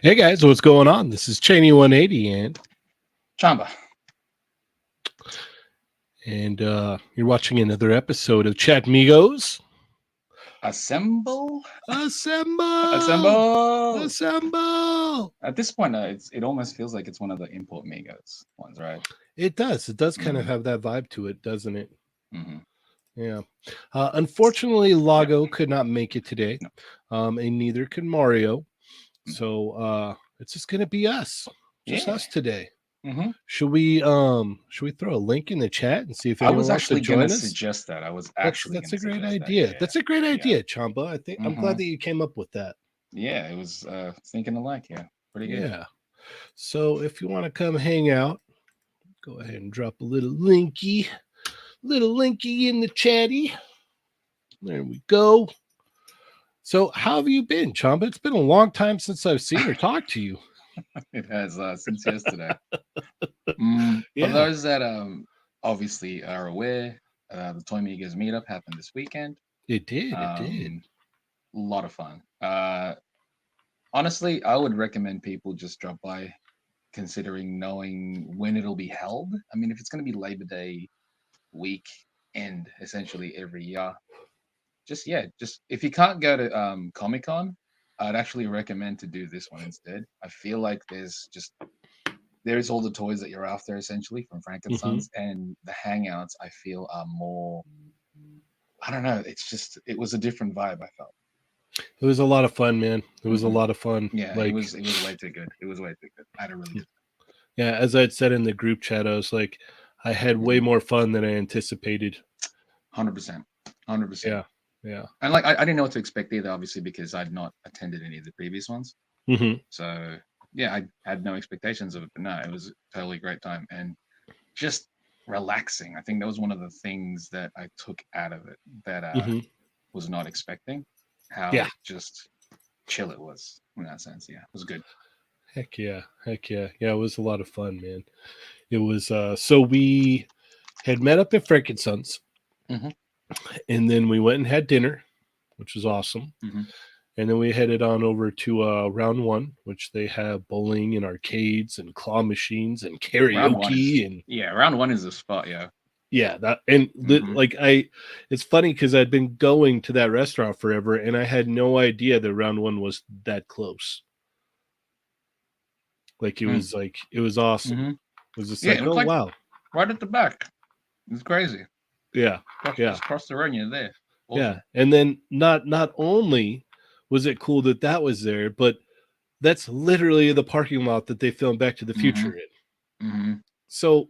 Hey guys, what's going on? This is Cheney 180 and Chamba. You're watching another episode of Chatmigos. Assemble. Assemble! At this point, it almost feels like it's one of the import Migos ones, right? It does. It does kind of have that vibe to it, doesn't it? Mm-hmm. Yeah. Unfortunately, Lago could not make it today, and neither could Mario. So it's just gonna be us, us today. Mm-hmm. Should we throw a link in the chat and see if anyone wants to join us? I was actually going to suggest that. I was actually that's a great idea. Yeah. That's a great idea, Chamba. I think I'm glad that you came up with that. Yeah, it was thinking alike. Yeah, pretty good. Yeah. So if you want to come hang out, go ahead and drop a little linky in the chatty. There we go. So how have you been, Chamba? It's been a long time since I've seen or talked to you. It has since yesterday. For those that obviously are aware, the Toy Migos meetup happened this weekend. It did. A lot of fun. Honestly, I would recommend people just drop by, considering knowing when it'll be held. I mean, if it's going to be Labor Day week end, essentially every year, just if you can't go to Comic-Con, I'd actually recommend to do this one instead. I feel like there's all the toys that you're after, essentially, from Frankenstein's, and the hangouts, I feel, are more, I don't know, it was a different vibe, I felt. It was a lot of fun, man. It was a lot of fun. Yeah, it was way too good. It was way too good. I had a really good time. Yeah, as I'd said in the group chat, I was like, I had way more fun than I anticipated. 100%. Yeah. And like, I didn't know what to expect either, obviously, because I'd not attended any of the previous ones. Hmm. So yeah, I had no expectations of it, but no, it was a totally great time and just relaxing. I think that was one of the things that I took out of it that Hmm. was not expecting. How Yeah. just chill it was in that sense. Yeah, it was good. Heck yeah. Heck yeah. Yeah, it was a lot of fun, man. It was so we had met up at Frankenstein's, Hmm. and then we went and had dinner, which was awesome. Hmm. And then we headed on over to round one, which they have bowling and arcades and claw machines and Round one is karaoke and round one is the spot. Yeah. yeah, that and Hmm. like it's funny because I'd been going to that restaurant forever and I had no idea that round one was that close. Like it was awesome. Hmm. It was just Yeah, it like, was oh like wow, right at the back. It's crazy. yeah, yeah, Just cross the road, and you're there. yeah. Awesome. And then not only was it cool that that was there, but that's literally the parking lot that they filmed Back to the Hmm. Future in. Hmm. So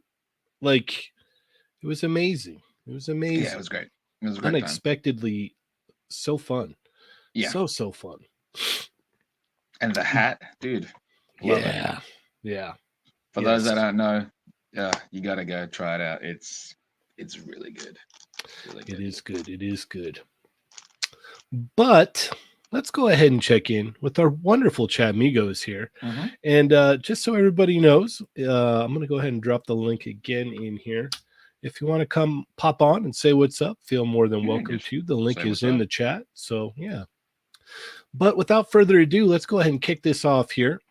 like it was amazing. It was Yeah, it amazing. was great. It was a great time. Unexpectedly so fun. Yeah, So fun. and the hat, dude, love it. Yeah. Yeah. For those that Yes. don't know, you gotta go try it out. It's really good. It's really It good. is good. It is good. But let's go ahead and check in with our wonderful Chatmigos here. Hmm. And just so everybody knows, I'm going to go ahead and drop the link again in here. If you want to come pop on and say what's up, feel more than Yeah, welcome just to. The link say is what's in up. the chat. So, yeah. But without further ado, let's go ahead and kick this off here.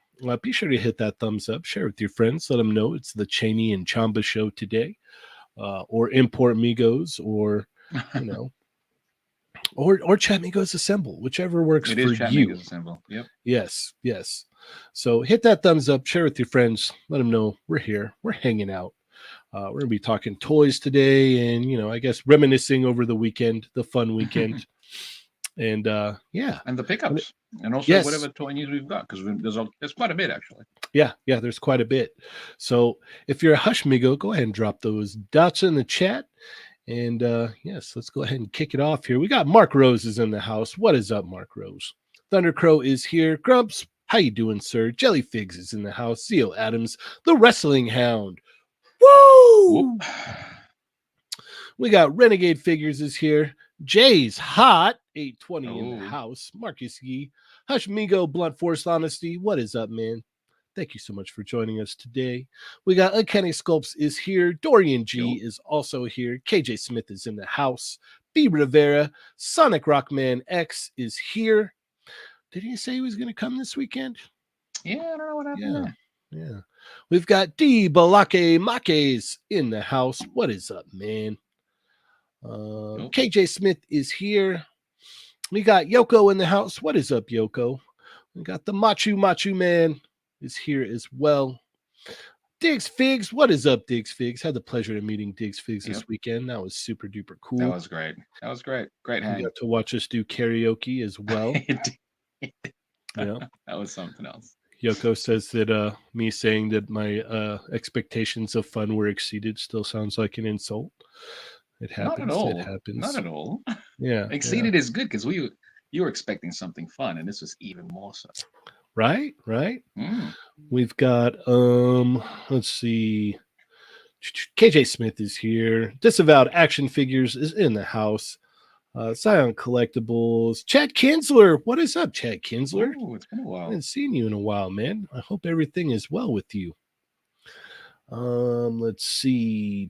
Be sure to hit that thumbs up, share with your friends, let them know it's the Cheney and Chamba show today, or Import Migos, or, you know, or Chatmigos Assemble, whichever works It for is you. Chatmigos Assemble. Yep. Yes, yes. So hit that thumbs up, share with your friends, let them know we're here, we're hanging out. We're gonna be talking toys today, and I guess reminiscing over the weekend, the fun weekend, and yeah, And the and pickups, and also yes, whatever toy news we've got, because there's quite a bit actually. yeah. There's quite a bit. So if you're a Hush Migo, go ahead and drop those dots in the chat. And yes, let's go ahead and kick it off here. We got Mark Rose is in the house. What is up, Mark Rose? Thundercrow is here. Grumps, how you doing, sir? Jellyfigs is in the house. Zio Adams, the Wrestling Hound. Whoop. Woo! We got Renegade Figures is here. Jay's hot. 820 in the Oh, house. Marcus Yee. Hush Migo, Blunt Force Honesty. What is up, man? Thank you so much for joining us today. We got Uncanny Sculpts is here. Dorian G yo, is also here. KJ Smith is in the house. B. Rivera. Sonic Rockman X is here. Did he say he was going to come this weekend? yeah, I don't know what happened Yeah. there. Yeah. We've got D. Balake Makes in the house. What is up, man? Oh, KJ Smith is here. We got Yoko in the house. What is up, Yoko? We got the Machu Man is here as well. Diggs Figs, what is up, Diggs Figs? Had the pleasure of meeting Diggs Figs yep, this weekend. That was super duper that cool. was great. That was great. Great You hang. got to watch us do karaoke as well. You know, That was something else. Yoko says that me saying that my expectations of fun were exceeded still sounds like an insult. It Not at happens. It all. Not happens. at all. Yeah, yeah. Exceeded is good because you were expecting something fun, and this was even more so. Right, right. Mm. We've got let's see. KJ Smith is here. Disavowed Action Figures is in the house. Scion Collectibles. Chad Kinsler. What is up, Chad Kinsler? Oh, it's been a I while. haven't seen you in a while, man. I hope everything is well with you. Let's see.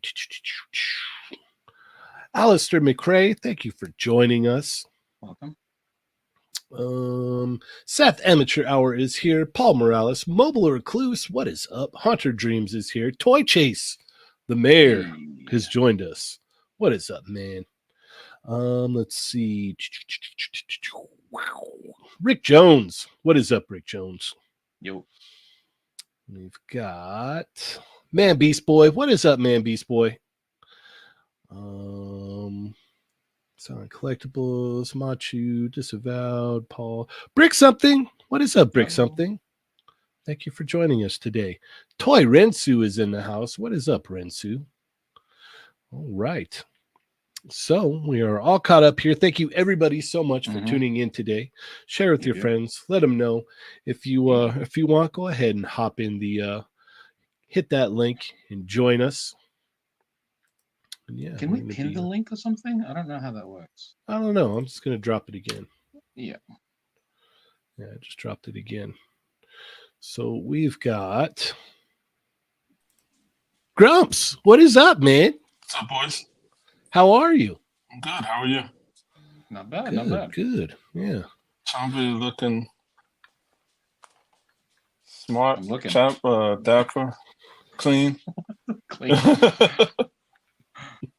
Alistair McCrae, thank you for joining us. Welcome. Seth Amateur Hour is here. Paul Morales, Mobile Recluse, what is up? Haunter Dreams is here. Toy Chase, the mayor, Hey. has joined us. What is up, man? Let's see. Rick Jones, what is up, Rick Jones? Yo. We've got Man Beast Boy. What is up, Man Beast Boy? Selling collectibles, Machu, Disavowed, Paul. Brick Something. What is up, Brick Hello. Something? Thank you for joining us today. Toy Rensu is in the house. What is up, Rensu? All right. So we are all caught up here. Thank you everybody so much for Mm-hmm. tuning in today. Share with your Yep. friends. Let them know if you want. Go ahead and hop in the hit that link and join us. And yeah, Can we're we gonna pin be. the link or something? I don't know how that works. I don't know. I'm just gonna drop it again. Yeah. Yeah, I just dropped it again. So we've got Grumps. What is up, man? What's up, boys? How are you? I'm good. How are you? Not bad. Not Good, bad. good. Yeah. Chamba looking smart, I'm looking dapper, clean. clean.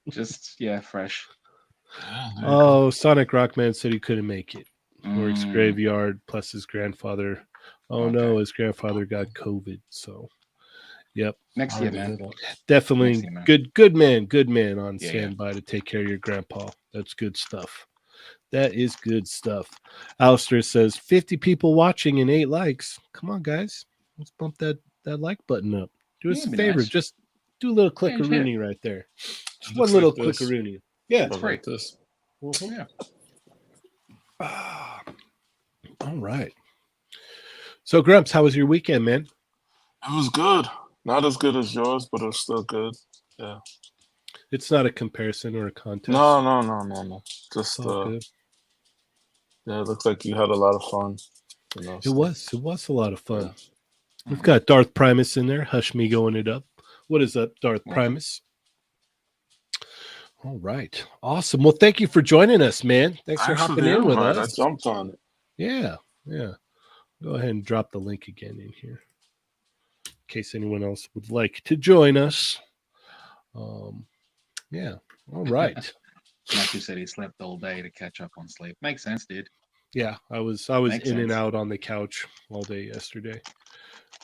Just fresh. Yeah, there you go. Oh, Sonic Rockman said he couldn't make it. Works Mm, graveyard plus his grandfather. Oh okay. no, his grandfather got COVID. So, yep, Next year, Sorry to hear man. that. Next definitely year, man. good man on Yeah, yeah. standby to take care of your grandpa. That's good stuff. That is good stuff. Alistair says 50 people watching and 8 likes. Come on, guys. Let's bump that like button up. Do Yeah, us a it'd be favor. nice. Just do a little Yeah, just hit it. clickaroonie right there. It Just one looks little like this, clickaroonie. Yeah. It's or free. like this. Mhm. Yeah. Ah, all right. So, Grumps, how was your weekend, man? It was good. Not as good as yours, but it was still good. Yeah. It's not a comparison or a contest. No. It's Just all good. yeah. It looks like you had a lot of fun. It So was. It was a lot of yeah. fun. We've Hmm. got Darth Primus in there. Hush me going it up. What is up, Darth Welcome. Primus? All right. Awesome. Well, thank you for joining us, man. Thanks for Thanks for hopping the in with invite. I us. jumped on it. Yeah. Yeah. Go ahead and drop the link again in here in case anyone else would like to join us. Um, yeah. All right. Matthew said he slept all day to catch up on sleep. Makes sense, dude. Yeah, I was Makes in and sense. out on the couch all day yesterday.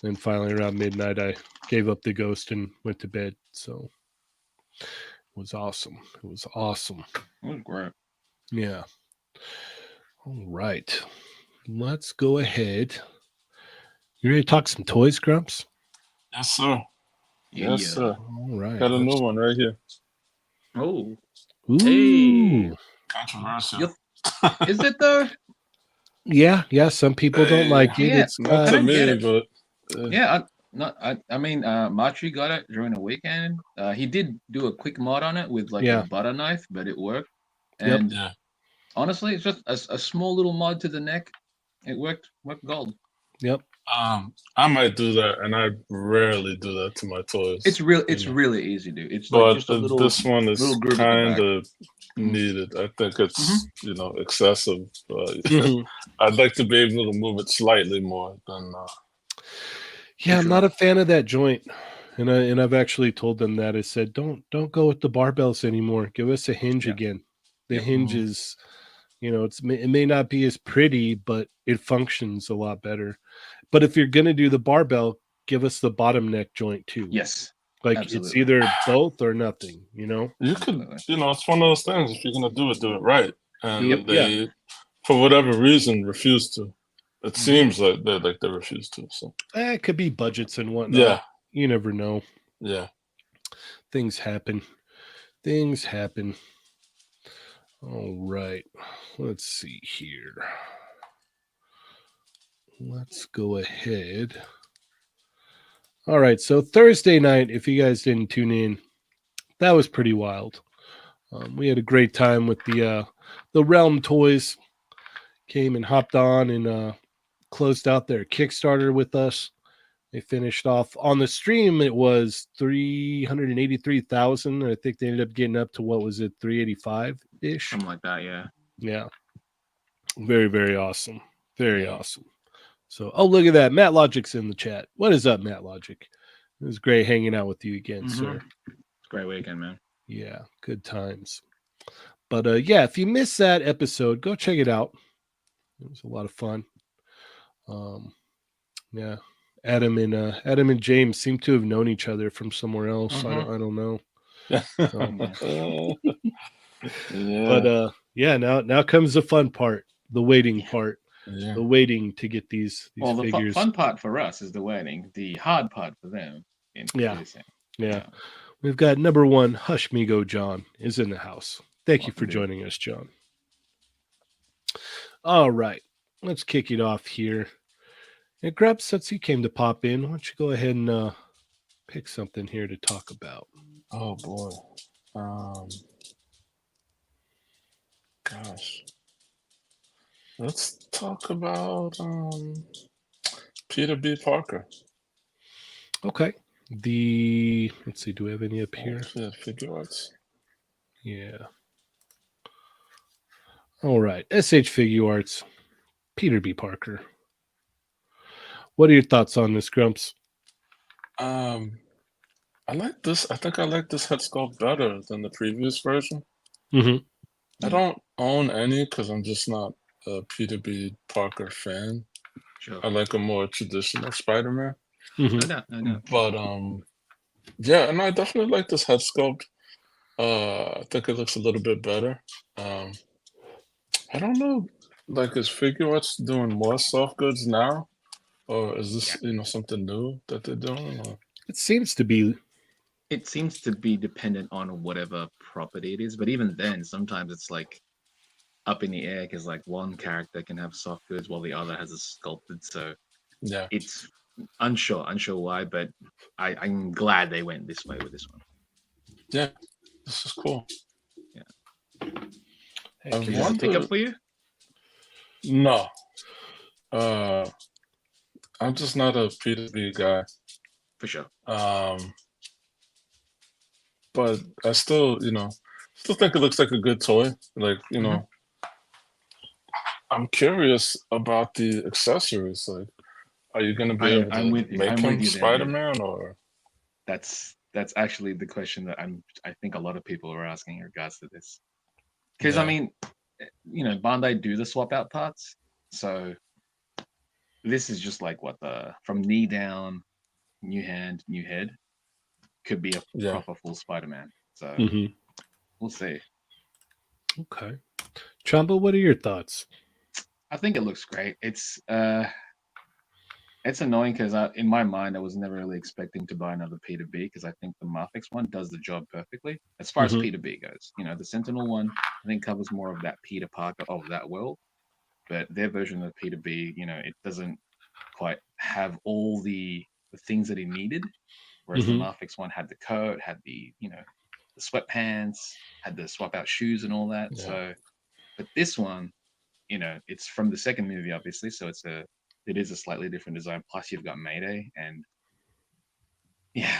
Then finally around midnight I gave up the ghost and went to bed. So it was awesome. It was awesome. It was great. Yeah. All right. Let's go ahead. You ready to talk some toys, Grumps? Yes, sir. Yeah, Yes, yeah. sir. All right. Got a new one right here. Oh, hey. Ooh. Controversial. You is it though? Yeah. Some people don't Hey, like it. Yeah, It's not I got to don't get me, it. but Yeah, I mean, Machi got it during the weekend. He did do a quick mod on it with like a yeah. butter knife, but it worked. Yep. And yeah. honestly, it's just a small little mod to the neck. It worked gold. Yep. I might do that, and I rarely do that to my toys. It's know. really easy, dude. It's like But just a this one little is groove at the kind back. of needed. I think Mm-hmm. it's excessive. Mhm. I'd like to be able to move it slightly more than. For Yeah, I'm sure. not a fan of that joint. I've actually told them that. I said, don't go with the barbells anymore. Give us a hinge Yeah. again. The Yep. hinge is, it may not be as pretty, but it functions a lot better. But if you're gonna do the barbell, give us the bottom neck joint too. Yes. Like it's Absolutely. either both or nothing. You could, Absolutely. it's one of those things. If you're gonna do it right. Do it. And Yeah. they, for whatever reason, refuse to. It Mm-hmm. seems like they refuse to. So It could be budgets and whatnot. yeah, You never know. yeah. Things happen. Things happen. All right. Let's see here. Let's go ahead. All right. So Thursday night, if you guys didn't tune in, that was pretty wild. We had a great time with the Realm Toys. Came and hopped on and closed out their Kickstarter with us. They finished off on the stream. It was 383,000. I think they ended up getting up to what was it, 385 ish. Something like that. Yeah. Yeah, very very awesome. Very Yeah. awesome. So, oh, look at that. Matt Logic's in the chat. What is up, Matt Logic? It was great hanging out with you again, Mm-hmm. sir. It's a great weekend, man. Yeah, good times. But yeah, if you missed that episode, go check it out. It was a lot of fun. Yeah, Adam and James seem to have known each other from somewhere else. Mm-hmm. I don't know. Yeah. But yeah, now comes the fun part, the waiting Yeah. part, Yeah. the waiting to get these Well, the figures. fun part for us is the waiting. The hard part for them in Yeah. producing. Yeah. We've got number one, Hushmigo John is in the house. Thank you for Welcome, dude. joining us, John. All right, let's kick it off here. And Grub, since you came to pop in, why don't you go ahead and pick something here to talk about? Oh boy. Gosh. Let's talk about Peter B. Parker. Okay. Let's see, do we have any up here? Yeah, figure arts. Yeah. All right. SH Figure Arts, Peter B. Parker. What are your thoughts on this, Grumps? I like this. I think I like this head sculpt better than the previous version. Mm-hmm. I don't own any because I'm just not a Peter B. Parker fan. Sure. I like a more traditional Spider-Man. Mm-hmm. No doubt, no doubt. But yeah, and I definitely like this head sculpt. I think it looks a little bit better. I don't know, like is Figure Arts doing more soft goods now, or is this something new that they're doing? Or? It seems to be. It seems to be dependent on whatever property it is, but even then, sometimes it's like up in the air because like one character can have soft goods while the other has a sculpted. So Yeah, it's unsure why, but I'm glad they went this way with this one. yeah, this is cool. Heck I Is yeah. this a pickup for you? No, I'm just not a Peter B guy. For sure. But I still, still think it looks like a good toy. Like, I'm curious about the accessories. Like, are you going to be able I'm to with you. make I'm him with you there, Spider-Man, or? That's actually the question that I think a lot of people are asking in regards to this. Because Yeah. I mean, Bandai do the swap out parts, so this is just like what from knee down, new hand, new head, could be a proper full Spider-Man. So Mm-hmm. we'll see. Okay. Chamba, what are your thoughts? I think it looks great. It's annoying because in my mind I was never really expecting to buy another Peter B because I think the Marfix one does the job perfectly as far as Peter B goes. The Sentinel one I think covers more of that Peter Parker of that world, but their version of Peter B, it doesn't quite have all the things that he needed. Whereas the Marfix one had the coat, had the the sweatpants, had the swap out shoes and all that. Yeah. So, but this one, it's from the second movie, obviously. So it is a slightly different design. Plus, you've got Mayday, and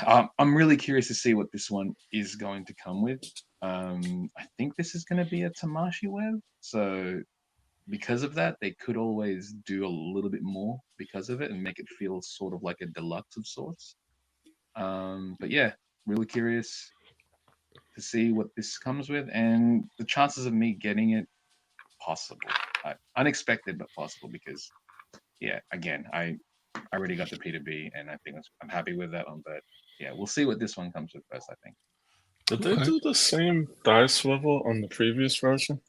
I'm really curious to see what this one is going to come with. I think this is going to be a Tamashi web. So because of that, they could always do a little bit more because of it and make it feel sort of like a deluxe of sorts. But yeah, really curious to see what this comes with, and the chances of me getting it possible, unexpected but possible, because again, I already got the Peter B, and I think I'm happy with that one. But yeah, we'll see what this one comes with first. I think. Did they do the same die swivel on the previous version?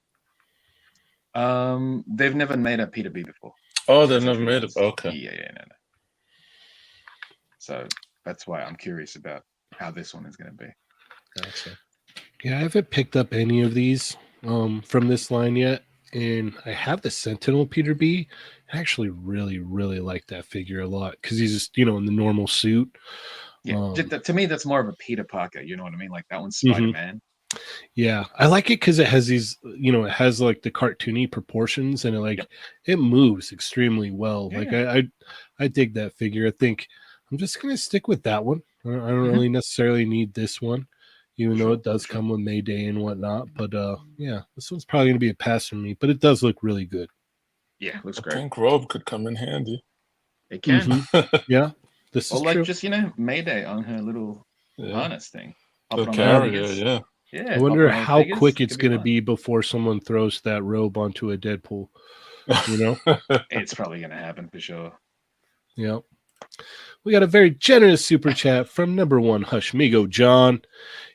They've never made a Peter B before. Oh, they've never made it. Okay. Yeah, no. So that's why I'm curious about how this one is going to be. Gotcha. Yeah, I haven't picked up any of these from this line yet, and I have the Sentinel Peter B. I actually really, really like that figure a lot because he's just in the normal suit. Yeah, to me, that's more of a Peter Parker. You know what I mean? Like that one's Spider-Man. Yeah, I like it because it has these, it has like the cartoony proportions, and it moves extremely well. Yeah. Like I dig that figure. I think I'm just gonna stick with that one. I don't really necessarily need this one, even though it does come with Mayday and whatnot. But yeah, this one's probably gonna be a pass for me. But it does look really good. Yeah, looks A great. pink robe could come in handy. It can. Yeah, this is like true. just Mayday on her little harness thing. The carrier, yeah. Yeah. I wonder how quick it's going to be before someone throws that robe onto a Deadpool. It's probably going to happen for sure. Yep. We got a very generous super chat from number one Hushmigo John.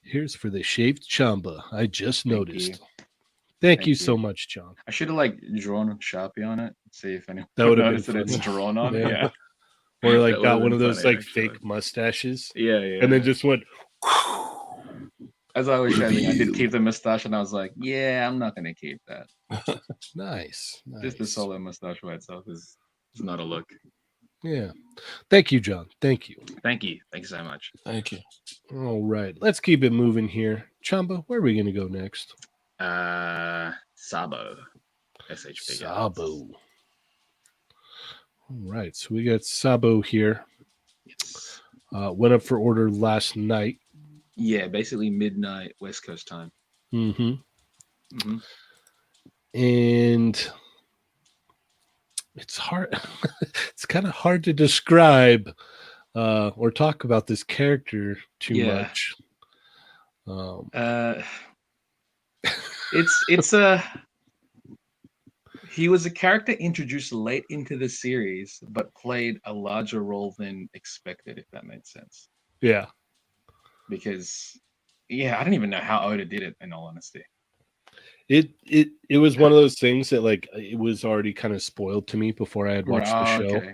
Here's for the shaved Chamba. I just noticed. Thank you so much, John. I should have drawn a Sharpie on it. See if anyone noticed that it's drawn on. Yeah. Or got one of those fake mustaches. Yeah. And then just went. as I was showing, I did keep the mustache, and I was like, yeah, I'm not gonna keep that. Nice. Just the solo mustache by itself is not a look. Yeah. Thank you, John. Thank you. Thank you so much. Thank you. All right. Let's keep it moving here. Chamba, where are we going to go next? Sabo, SHP. Sabo. All right. So we got Sabo here. Yes. Went up for order last night. Yeah, basically midnight West Coast time. Mm-hmm. Mm-hmm. And it's hard. It's kind of hard to describe or talk about this character too much. It's he was a character introduced late into the series, but played a larger role than expected, if that made sense. Yeah. Because I don't even know how Oda did it, in all honesty. It was one of those things that like it was already kind of spoiled to me before I had watched the show.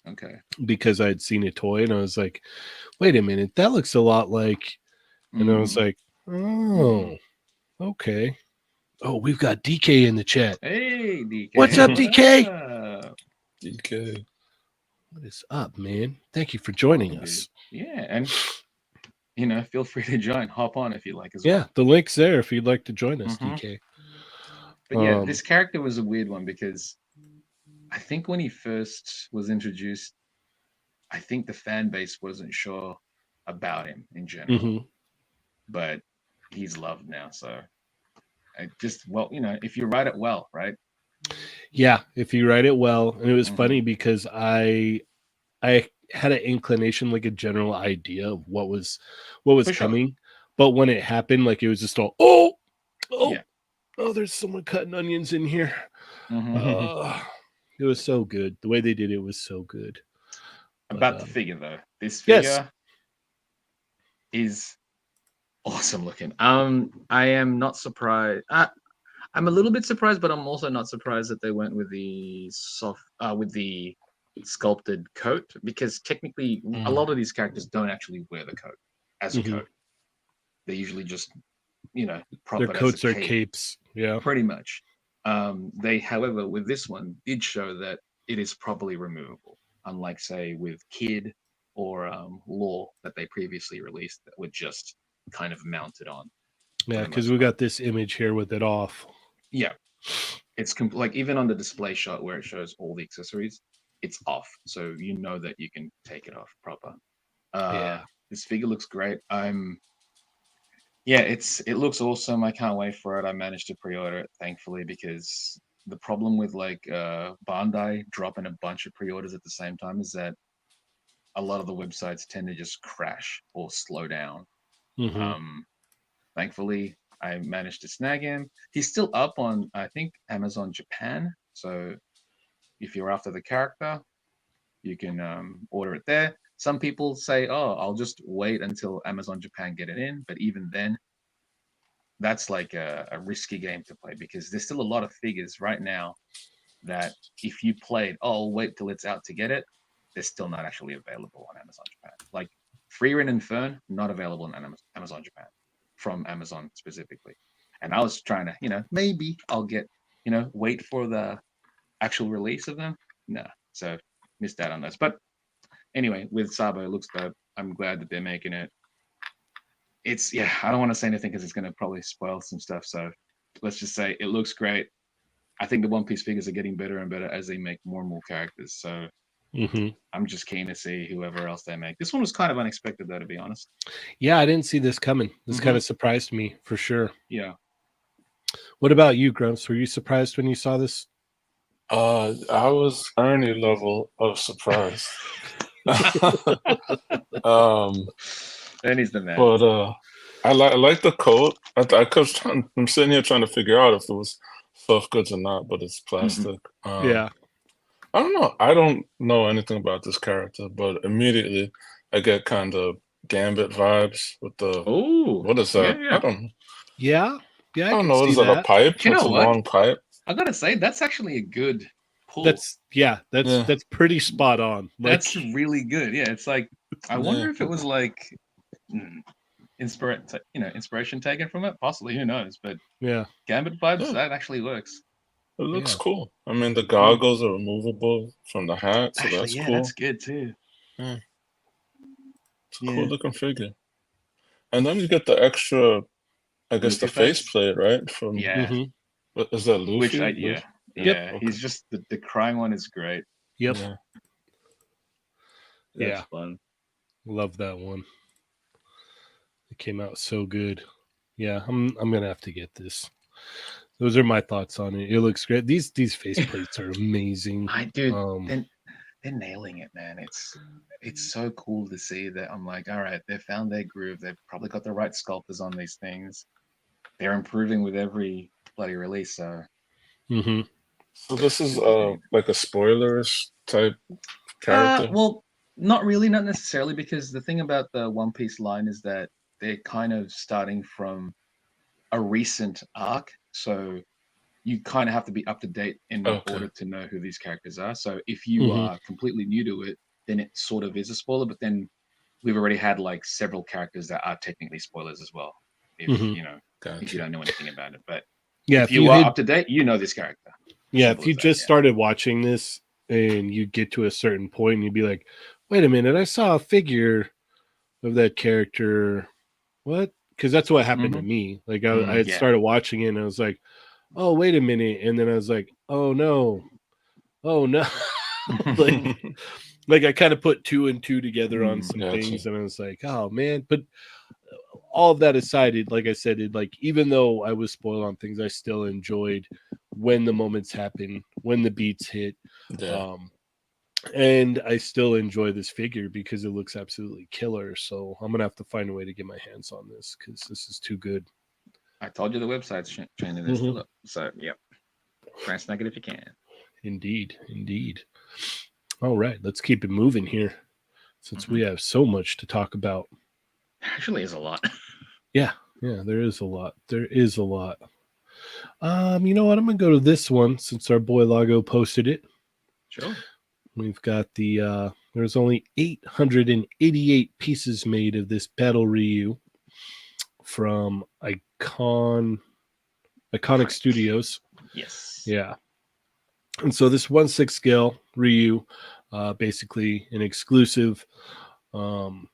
Okay. Because I had seen a toy and I was like, wait a minute, that looks a lot like, and I was like, oh, okay. Oh, we've got DK in the chat. Hey, DK. What's up, DK? DK. What is up, man? Thank you for joining us. Dude. Yeah, and feel free to join. Hop on if you like as well. Yeah, the link's there if you'd like to join us, DK. But yeah, this character was a weird one because I think when he first was introduced, I think the fan base wasn't sure about him in general. But he's loved now, so if you write it well, right? Yeah, if you write it well. And it was funny because I had an inclination, like a general idea of what was coming. Sure. But when it happened, like it was just all, there's someone cutting onions in here. It was so good. The way they did it was so good. About the figure though, this figure is awesome looking. I am not surprised. I'm a little bit surprised, but I'm also not surprised that they went with the with the sculpted coat, because technically a lot of these characters don't actually wear the coat as a coat. They usually just prop their coats are capes. Yeah, pretty much. They, however, with this one did show that it is properly removable, unlike say with Kid or Law that they previously released that were just kind of mounted on. Yeah, because we got this image here with it off. Yeah, it's like even on the display shot where it shows all the accessories, it's off, so you know that you can take it off proper. This figure looks great. It looks awesome. I can't wait for it. I managed to pre-order it, thankfully, because the problem with like Bandai dropping a bunch of pre-orders at the same time is that a lot of the websites tend to just crash or slow down. Thankfully, I managed to snag him. He's still up on, I think, Amazon Japan. So if you're after the character, you can order it there. Some people say, oh, I'll just wait until Amazon Japan get it in. But even then, that's like a risky game to play, because there's still a lot of figures right now that if you played, oh, I'll wait till it's out to get it, they're still not actually available on Amazon Japan. Like Freerin and Fern, not available on Amazon Japan, from Amazon specifically. And I was trying to, maybe I'll get, wait for the actual release of them. No, so missed out on those. But anyway, with Sabo, it looks dope. I'm glad that they're making it. I don't want to say anything because it's going to probably spoil some stuff. So let's just say it looks great. I think the One Piece figures are getting better and better as they make more and more characters. So I'm just keen to see whoever else they make. This one was kind of unexpected, though, to be honest. Yeah, I didn't see this coming. This kind of surprised me for sure. Yeah. What about you, Grumps? Were you surprised when you saw this? I was any level of surprise. Ernie's the man. But I like the coat. I'm sitting here trying to figure out if it was soft goods or not, but it's plastic. Yeah. I don't know. I don't know anything about this character, but immediately I get kind of Gambit vibes with the. Oh, what is that? Yeah. I don't. Yeah. I don't know. Is that a pipe? You know it's a long pipe. I gotta say that's actually a good pull. That's pretty spot on. That's really good. Yeah, it's like I wonder if it was like inspiration taken from it. Possibly, who knows? But Yeah. Gambit vibes, Yeah, that actually works. it looks Yeah. cool. I mean, the Mm. goggles are removable from the hat, so Actually, that's yeah, that's cool. good too. Yeah, it's a cool Yeah, looking figure. And then you get the extra, I guess, the Luffy face face. plate, right? From Yeah, Mm-hmm. what is that, which I Luffy? yeah Yep. yeah Okay. he's just the crying one is great. Yep. Yeah. That's Yeah. fun. Love that one. It came out so good. Yeah, I'm gonna have to get this. Those are my thoughts on it. It looks great. These faceplates are amazing. I dude, Um, then they're nailing it, man. It's so cool to see that. I'm like, all right, they've found their groove. They've probably got the right sculptors on these things. They're improving with every bloody release. So hmm So this is super great. like a spoilers type character. Well, not really, not necessarily, because the thing about the One Piece line is that they're kind of starting from a recent arc. So you kind of have to be up to date in Okay. order to know who these characters are. So if you hmm are completely new to it, then it sort of is a spoiler. But then we've already had like several characters that are technically spoilers as well. If hmm if you Gotcha. don't know anything about it, but Yeah, if if you you are had up to date, you know this character. yeah, if Simple you as that. just started watching this and you get to a certain point and you'd be like, wait a minute, I saw a figure of that character. What? Because that's what Yeah. happened to me. Like I had Yeah. started watching it and I was like, oh wait a minute, and then I was like, oh no, like like I kind of put two and two together on Mm. some Gotcha. things, and I was like, oh man. But all of that aside, like I said, like even though I was spoiled on things, I still enjoyed when the moments happen, when the beats hit, Yeah. um, and I still enjoy this figure because it looks absolutely killer. So I'm gonna have to find a way to get my hands on this because this is too good. I told you the website's training. They're hmm still up. So yep. Try and snag it if you can. Indeed, indeed. All right, let's keep it moving here since Hmm. we have so much to talk about. Actually, is a lot. Yeah, yeah, there is a lot. There is a lot. You know what? I'm gonna go to this one since our boy Lago posted it. Sure. We've got the there's only 888 pieces made of this battle Ryu from Iconic Studios. Yes. Yeah. And so this 1/6 scale Ryu, basically an exclusive. Um,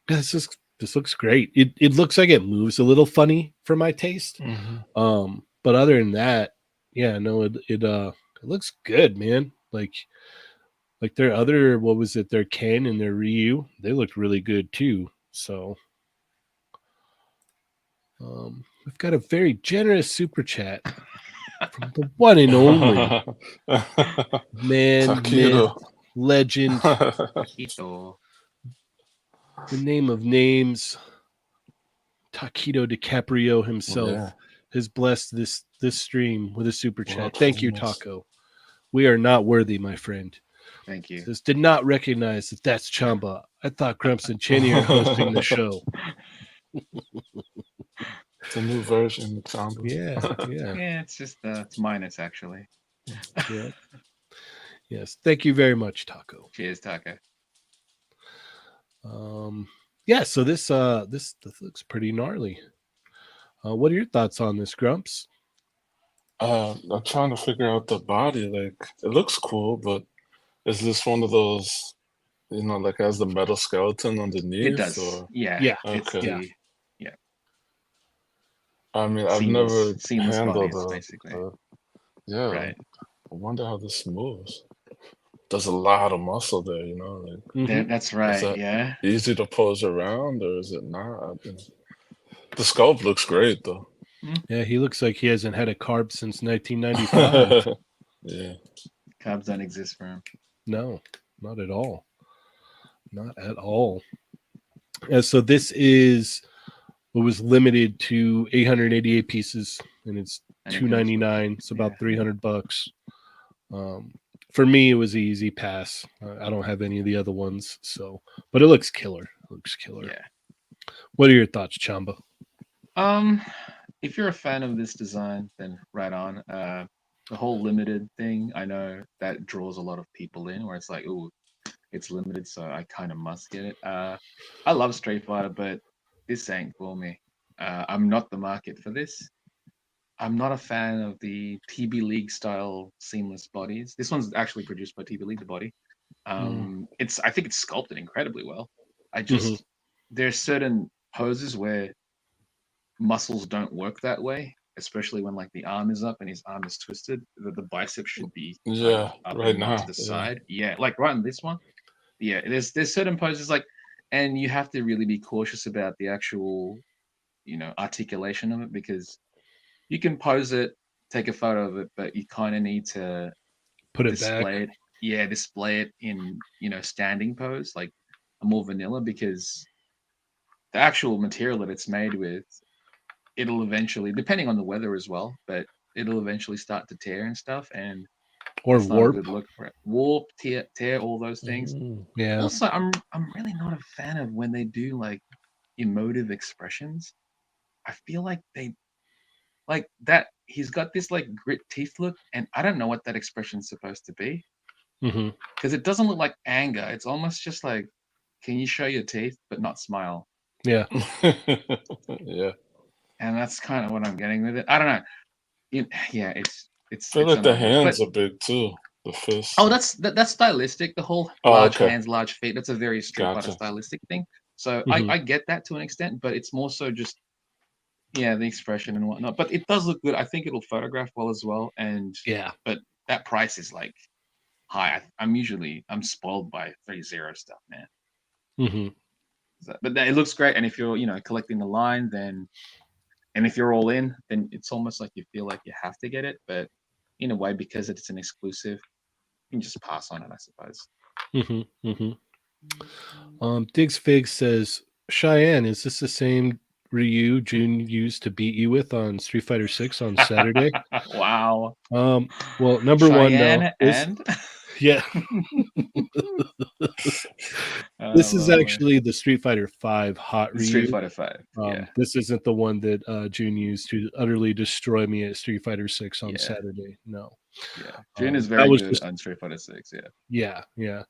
this looks great. It looks like it moves a little funny for my taste. Hmm. But other than that, yeah, no, it looks good, man. Like their other, what was it? Their Ken and their Ryu, they looked really good too. So we've got a very generous super chat from the one and only man, myth, Taquito. legend, Ito. the name of names, Taquito DiCaprio himself Yeah. has blessed this stream with a super chat. World Thank you, famous. Taco. We are not worthy, my friend. Thank you. Says, did not recognize that that's Chamba. I thought Grumps and Cheney are hosting the show. It's a new version of Chamba. Yeah, yeah, Yeah, it's just it's minus actually. yeah. Yes. Thank you very much, Taco. Cheers, Taco. Um, yeah, so this looks pretty gnarly. What are your thoughts on this, Grumps? I'm trying to figure out the body. Like, it looks cool, but is this one of those, like has the metal skeleton It underneath? does. Or Yeah, Yeah, it's okay. yeah. the yeah I mean, I've never seamless handled bodies basically. yeah. Right. I wonder how this moves. There's a lot of muscle there, Like, hmm That's is right. that Yeah. easy to pose around or is it not? The sculpt looks great though. Mm. Yeah, he looks like he hasn't had a carb since 1995. Yeah. Carbs don't exist for him. No, not at all. Not at all. So this is what was limited to 888 pieces, and it's And it comes with 299. It's yeah. about $300. Um, for me, it was an easy pass. I don't have any of the other ones, so but it looks killer. It looks killer. Yeah. What are your thoughts, Chamba? Um, if you're a fan of this design, then right on. The whole limited thing, I know that draws a lot of people in, where it's like, oh, it's limited, so I kind of must get it. I love Street Fighter, but this ain't for me. I'm not the market for this. I'm not a fan of the TB League style seamless bodies. This one's actually produced by TB League, the body. I think it's sculpted incredibly well. I just there's certain poses where muscles don't work that way, especially when like the arm is up and his arm is twisted. The bicep should be kind of Yeah, up right and not to now. the Yeah. side. Yeah, like right in this one. Yeah, there's certain poses like, and you have to really be cautious about the actual, articulation of it, because you can pose it, take a photo of it, but you kind of need to Put it back. display it. Yeah, display it in standing pose, like a more vanilla, because the actual material that it's made with, it'll eventually, depending on the weather as well, but it'll eventually start to tear and stuff, and Or that's not a warp. good look for it. Warp, tear, all those things. Yeah. Also, I'm really not a fan of when they do like emotive expressions. I feel like they like that he's got this like grit teeth look, and I don't know what that expression's supposed to be, hmm because it doesn't look like anger. It's almost just like, can you show your teeth but not smile? Yeah. Yeah. And that's kind of what I'm getting with it. I don't know. Yeah, it's I feel like the annoying. But hands are big too. The fists. oh, that's stylistic. The whole Oh, large okay. hands, large feet. That's a very Street Fighter Gotcha. stylistic thing. So Mhm. I get that to an extent, but it's more so just the expression and whatnot. But it does look good. I think it'll photograph well as well. And Yeah. but that price is like high. I'm spoiled by 3.0 stuff, man. hmm But it looks great. And if you're collecting the line, then and if you're all in, then it's almost like you feel like you have to get it. But in a way, because it's an exclusive, you can just pass on it, I suppose. Diggs Figs says, Cheyenne, is this the same Ryu June used to beat you with on Street Fighter 6 on Saturday? Wow. Well, number Cheyenne one, no. and Yeah. This is lovely. actually the Street Fighter 5 Hot Ryu. Street Fighter 5. Yeah. This isn't the one that June used to utterly destroy me at Street Fighter 6 on Saturday. No. Yeah. June is very good on Street Fighter 6. Yeah. Yeah.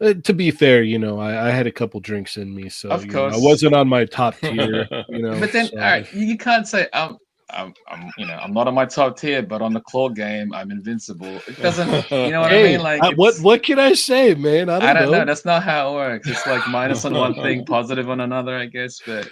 To be fair, I had a couple drinks in me, so of course I wasn't on my top tier. But then, so. all right, you can't say I'm not on my top tier, but on the claw game, I'm invincible. It doesn't, you know what I mean? Like, what can I say, man? I don't know. That's not how it works. It's like minus on one thing, positive on another, I guess. But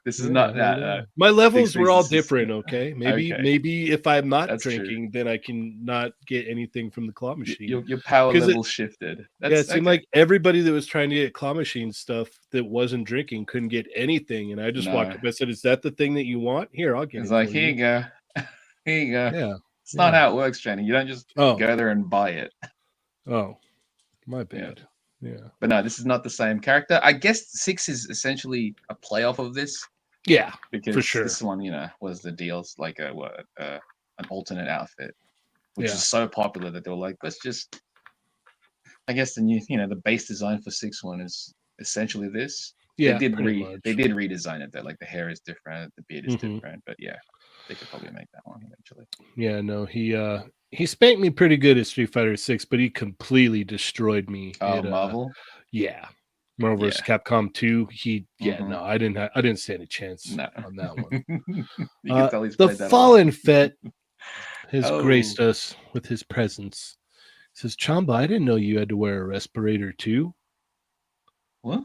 this is not that. My levels were all different. Okay, maybe okay. maybe if I'm not That's drinking, then I can not get anything from the claw machine. Your power level shifted. It seemed like everybody that was trying to get claw machine stuff that wasn't drinking couldn't get anything, and I just walked up and said, "Is that the thing that you want? Here, I'll get it." It's like, here you go. Here you go. Yeah. It's not how it works, Jenny. You don't just go there and buy it. Oh, my bad. Yeah. But no, this is not the same character. I guess 6 is essentially a playoff of this. Yeah, because for sure. This one, was the deals like an alternate outfit, which is so popular that they were like, let's just. I guess the new, the base design for 6-1 is essentially this. Yeah, they did redesign it though. Like the hair is different, the beard is different, but yeah, they could probably make that one eventually. Yeah, no, he spanked me pretty good at Street Fighter 6, but he completely destroyed me. Oh, Marvel. Yeah, Marvel vs. Capcom 2. No, I didn't stand a chance on that one. The Fallen Fett has graced us with his presence. He says, Chamba, I didn't know you had to wear a respirator too. What?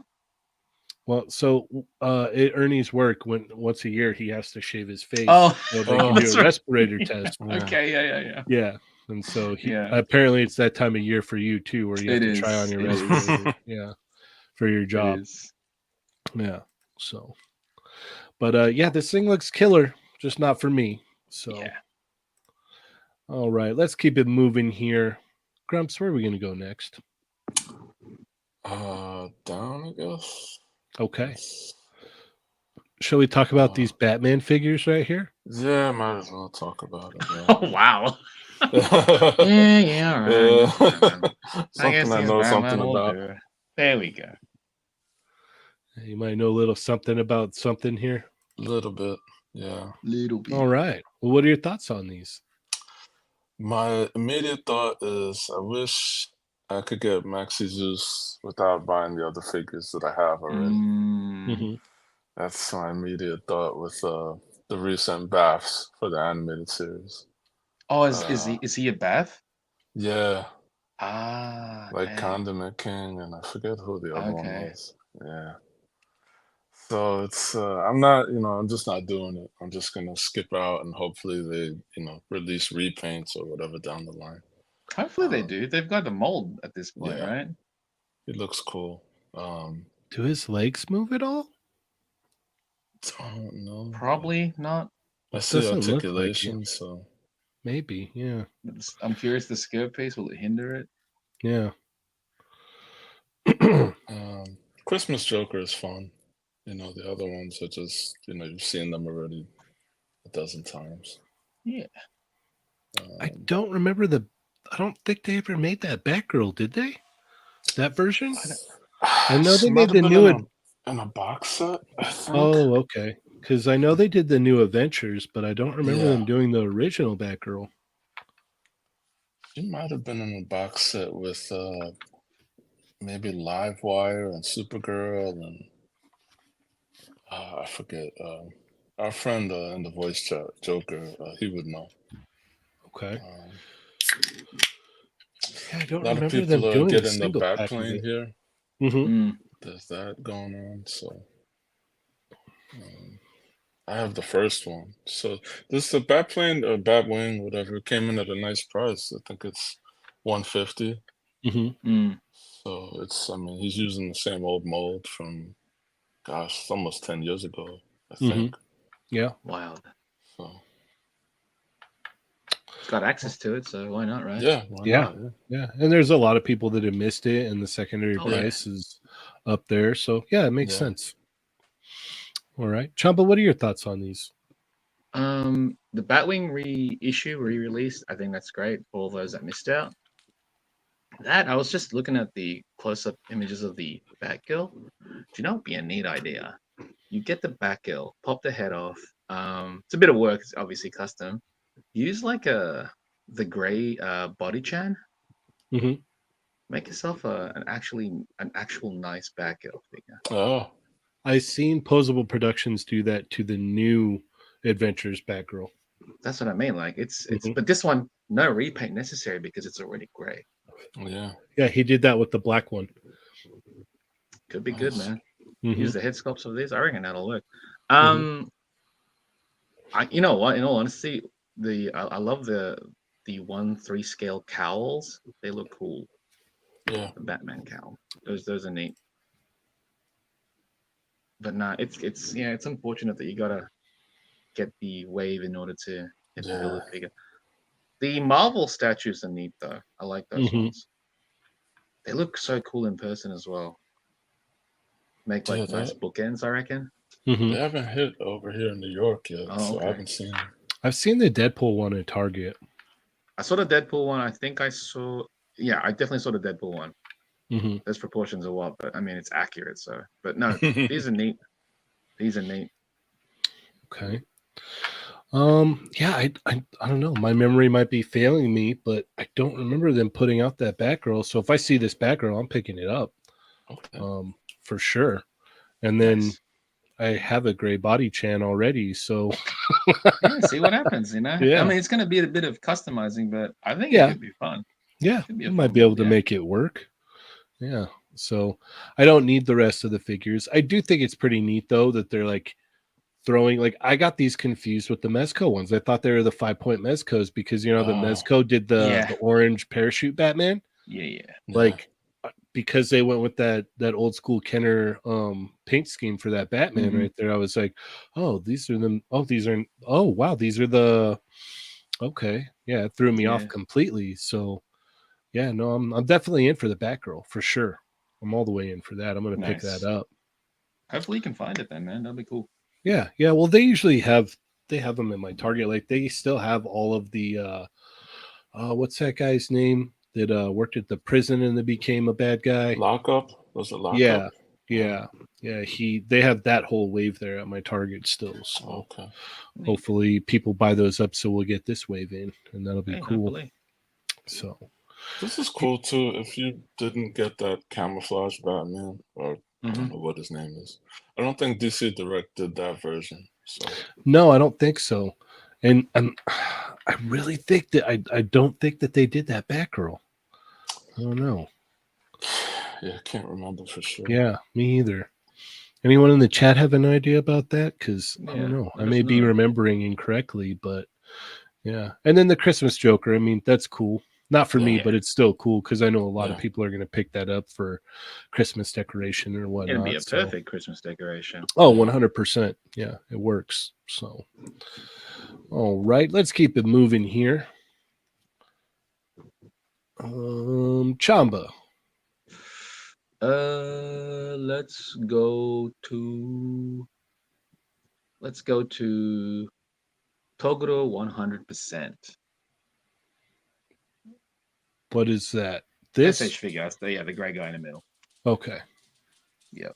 Well, so at Ernie's work, once a year he has to shave his face, so they can do a respirator test. Okay, yeah. And so apparently it's that time of year for you too, where you have to try on your respirator. Yeah, for your job. Yeah. So, but this thing looks killer, just not for me. So, all right, let's keep it moving here. Grumps, where are we going to go next? Down, I guess. Okay. Shall we talk about these Batman figures right here? Yeah, might as well talk about it. Yeah. Oh, wow. Right. Something I know something about. There we go. You might know a little something about something here. A little bit, yeah. Little bit. All right. Well, what are your thoughts on these? My immediate thought is I wish I could get Maxi Zeus without buying the other figures that I have already. That's my immediate thought with the recent baths for the animated series. Oh, is he a Bath? Yeah, Ah, like dang. Condiment King, and I forget who the other one Okay. was. Yeah. So it's I'm not, I'm just not doing it. I'm just gonna skip out and hopefully they, release repaints or whatever down the line. Hopefully they do. They've got the mold at this point, Yeah, right? it looks cool. Do his legs move at all? Don't know. Probably not. I It see doesn't look like it. articulation, so Maybe, yeah. I'm curious. The skirt piece, will it hinder it? Yeah. Christmas Joker is fun. The other ones are just, you've seen them already a dozen times. Yeah. I don't remember I don't think they ever made that Batgirl, did they? That version? I know She they might made have the been new. in a box set, I think. Oh, okay. Because I know they did the new Adventures, but I don't remember them Yeah. doing the original Batgirl. She might have been in a box set with maybe Livewire and Supergirl and I forget. Our friend in the voice chat, Joker, he would know. Okay. Um, Yeah, I a don't lot of remember them people are doing a getting the single bat pack of plane it. here. Mm-hmm. There's that going on. So I have the first one. So this the bat plane or bat wing, whatever, came in at a nice price. I think it's 150. Mm-hmm. Mm. So I mean, he's using the same old mold from, gosh, it's almost 10 years ago, I Mm-hmm. think. Yeah. Wild. So It's got access to it, so why not, right? yeah, why Yeah. not? Yeah. Yeah. And there's a lot of people that have missed it, and the secondary Oh, yeah. price is up there. So, yeah, it makes Yeah. sense. All right. Chamba, what are your thoughts on these? The Batwing re-release, I think that's great for all those that missed out. That I was just looking at the close-up images of the Batgirl. Do you know it'd be a neat idea? You get the Batgirl, pop the head off. It's a bit of work, it's obviously custom. Use like the gray body chan. Mm-hmm. Make yourself an actual nice Batgirl figure. Oh, I've seen Posable Productions do that to the new Adventures Batgirl. That's what I mean. Like Mhm. but this one, no repaint necessary because it's already gray. yeah. Yeah, he did that with the black one. Could be good, Nice. man. Mm-hmm. Use the head sculpts of these. I reckon that'll work. Mhm. You know what? In all honesty, I love the 1/3 scale cowls. They look cool. Yeah. The Batman cowl. Those are neat. But nah, it's unfortunate that you gotta get the wave in order to get the build Yeah. a figure. The Marvel statues are neat though. I like those Mhm. ones. They look so cool in person as well. Make Yeah, like nice bookends, I reckon. Mhm. they haven't hit over here in New York yet, Oh, so I okay. haven't seen them. I've seen the Deadpool one at Target. I saw the Deadpool one. I think I saw. Yeah, I definitely saw the Deadpool one. Mm-hmm. Those proportions are what, but I mean it's accurate. So, but no, these are neat. These are neat. Okay. Yeah, I don't know. My memory might be failing me, but I don't remember them putting out that Batgirl. So if I see this Batgirl, I'm picking it up. Okay. For sure. And then Nice. I have a gray body chan already, so Yeah, see what happens. I yeah. mean, it's going to be a bit of customizing, but I think it Yeah. could be fun. Yeah. Could be I a might fun be able build, to yeah. make it work. Yeah. So I don't need the rest of the figures. I do think it's pretty neat though that they're like throwing, like, I got these confused with the Mezco ones. I thought they were the 5-point Mezcos because the Oh, Mezco did Yeah. the orange parachute Batman. Yeah. yeah. Like because they went with that old school Kenner paint scheme for that Batman Mhm. right there. I was like, oh, these are them. Oh, these are. Oh, wow, these are the. Okay, yeah, it threw me off Yeah. completely. So, yeah, no, I'm definitely in for the Batgirl for sure. I'm all the way in for that. I'm gonna pick that Nice. up. Hopefully you can find it then, man. That'll be cool. Yeah, yeah. Well, they usually have them in my Target. Like they still have all of the what's that guy's name that worked at the prison and then became a bad guy? Lockup? Was it Lockup? Yeah, yeah, yeah. They have that whole wave there at my Target still. So Okay. Neat. hopefully people buy those up so we'll get this wave in and that'll be Hey, cool. hopefully. So This is cool too. If you didn't get that camouflage Batman or I don't Mhm. know what his name is. I don't think DC Direct did that version. So No, I don't think so. And I really think that I don't think that they did that Batgirl. I don't know. yeah, I can't remember for sure. Yeah, me either. Anyone in the chat have an idea about that? Because I Yeah, don't know. I let us may be know. remembering incorrectly, but yeah. And then the Christmas Joker. I mean, that's cool. Not for me, Yeah. but it's still cool because I know a lot of Yeah. people are going to pick that up for Christmas decoration or It'd whatnot. be a So, perfect Christmas decoration. oh, Yeah. 100%. Yeah, it works. So, all right, let's keep it moving here. Chamba. Let's go to Toguro 100%. What is that? This? SH figure. Yeah, the gray guy in the middle. Okay. Yep.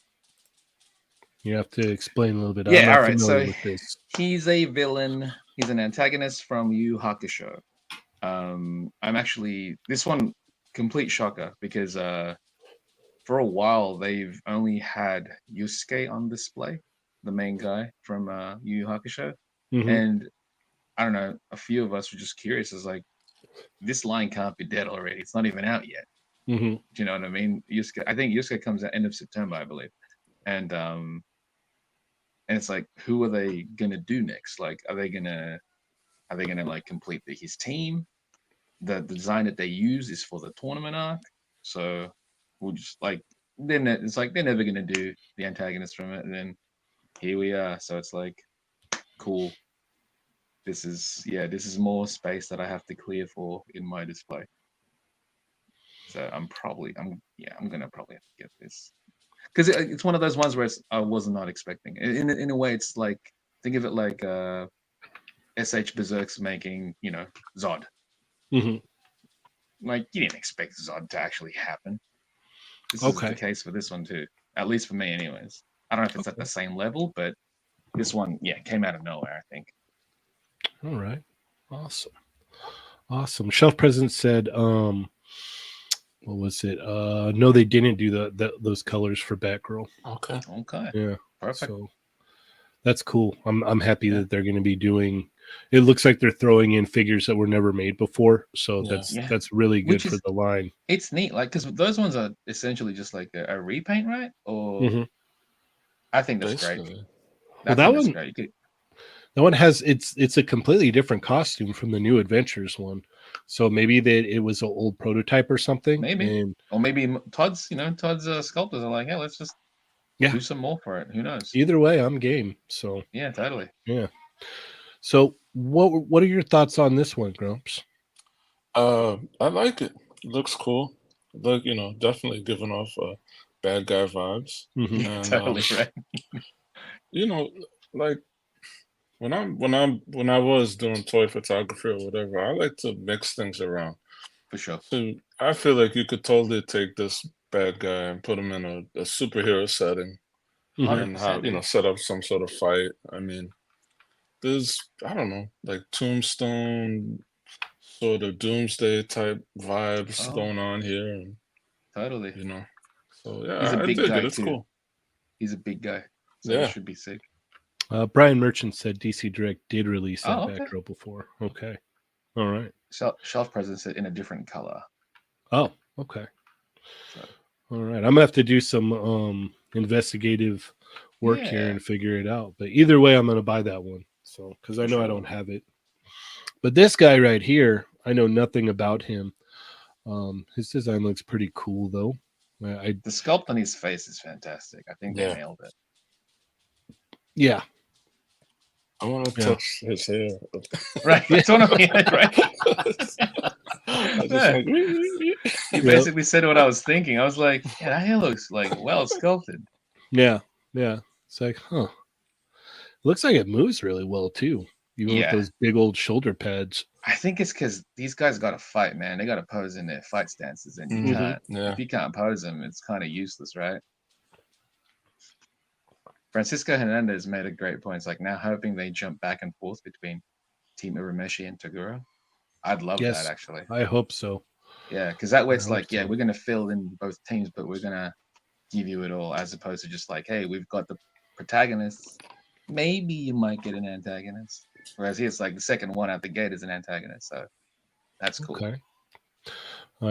You have to explain a little bit. I'm Yeah, not all right. familiar So with this. he's a villain. He's an antagonist from Yu Yu Hakusho. I'm actually this one complete shocker because for a while they've only had Yusuke on display, the main guy from Yu Yu Hakusho, Hmm. and I don't know, a few of us were just curious. It's like this line can't be dead already. It's not even out yet. Hmm. Do you know what I mean? Yusuke, I think Yusuke comes at end of September, I believe, and it's like, who are they gonna do next? Like, are they gonna like complete his team? The design that they use is for the tournament arc, so we'll just like then it's like they're never gonna do the antagonist from it, and then here we are. So it's like, cool. This is more space that I have to clear for in my display. So I'm gonna probably have to get this because it's one of those ones where I was not expecting. In a way, it's like, think of it like SH Berserk's making Zod. Hmm. Like, you didn't expect Zod to actually happen. This is the Okay. case for this one too, at least for me, anyways. I don't know if it's at the Okay. same level, but this one, yeah, came out of nowhere, I think. All right. Awesome. Awesome. Shelf President said, what was it? No, they didn't do those colors for Batgirl. Okay. Okay, Yeah. perfect. So that's cool. I'm happy Yeah. that they're going to be doing. It looks like they're throwing in figures that were never made before. So Yeah. Yeah, that's really good which for is the line. it's neat, like because those ones are essentially just like a repaint, right? Or Hmm. I think that's great. Basically. Well, I think that's great. that one has it's a completely different costume from the New Adventures one. So maybe that it was an old prototype or something. Maybe, And or maybe Todd's sculptors are like, hey, let's just yeah, do some more for it. Who knows? either way, I'm game. So Yeah, totally. yeah. So what are your thoughts on this one, Grumps? I like it. Looks cool. Look, definitely giving off bad guy vibes. Hmm. Yeah, And totally right. you know, like when I was doing toy photography or whatever, I like to mix things around. For sure. So I feel like you could totally take this bad guy and put him in a superhero setting Hmm. and have 100%, dude. set up some sort of fight. I mean, there's I don't know, like Tombstone sort of doomsday type vibes Oh, going on here, and totally. you know, so He's a yeah, I big dig it. guy It's too. cool. He's a big guy, so this Yeah. should be sick. Brian Merchant said DC Direct did release that Oh, okay. Batgirl before. Okay. All right. Shelf presents it in a different color. Oh, okay. So All right. I'm gonna have to do some investigative work here yeah, and figure it out. But either way, I'm gonna buy that one. So because I for know I sure. don't have it. But this guy right here, I know nothing about him. His design looks pretty cool though. I The sculpt on his face is fantastic. I think they Yeah. nailed it. yeah. I want to Yeah. touch his hair. Right, that's what I mean. Right. I just Yeah. like. You Yep. basically said what I was thinking. I was like, yeah, that hair looks like well sculpted. Yeah. Yeah. It's like, huh. Looks like it moves really well too, even with Yeah, those big old shoulder pads. I think it's because these guys got to fight, man. They got to pose in their fight stances, and you Mhm. can't. Yeah. If you can't pose them, it's kind of useless, right? Francisco Hernandez made a great point. It's like, now hoping they jump back and forth between Team Urameshi and Toguro. I'd love that, Yes, actually. I hope so. Yeah, because that way I it's hope like, yeah, so. we're gonna fill in both teams, but we're gonna give you it all, as opposed to just like, hey, we've got the protagonists. Maybe you might get an antagonist. Whereas here, it's like the second one out the gate is an antagonist. So that's cool. Okay.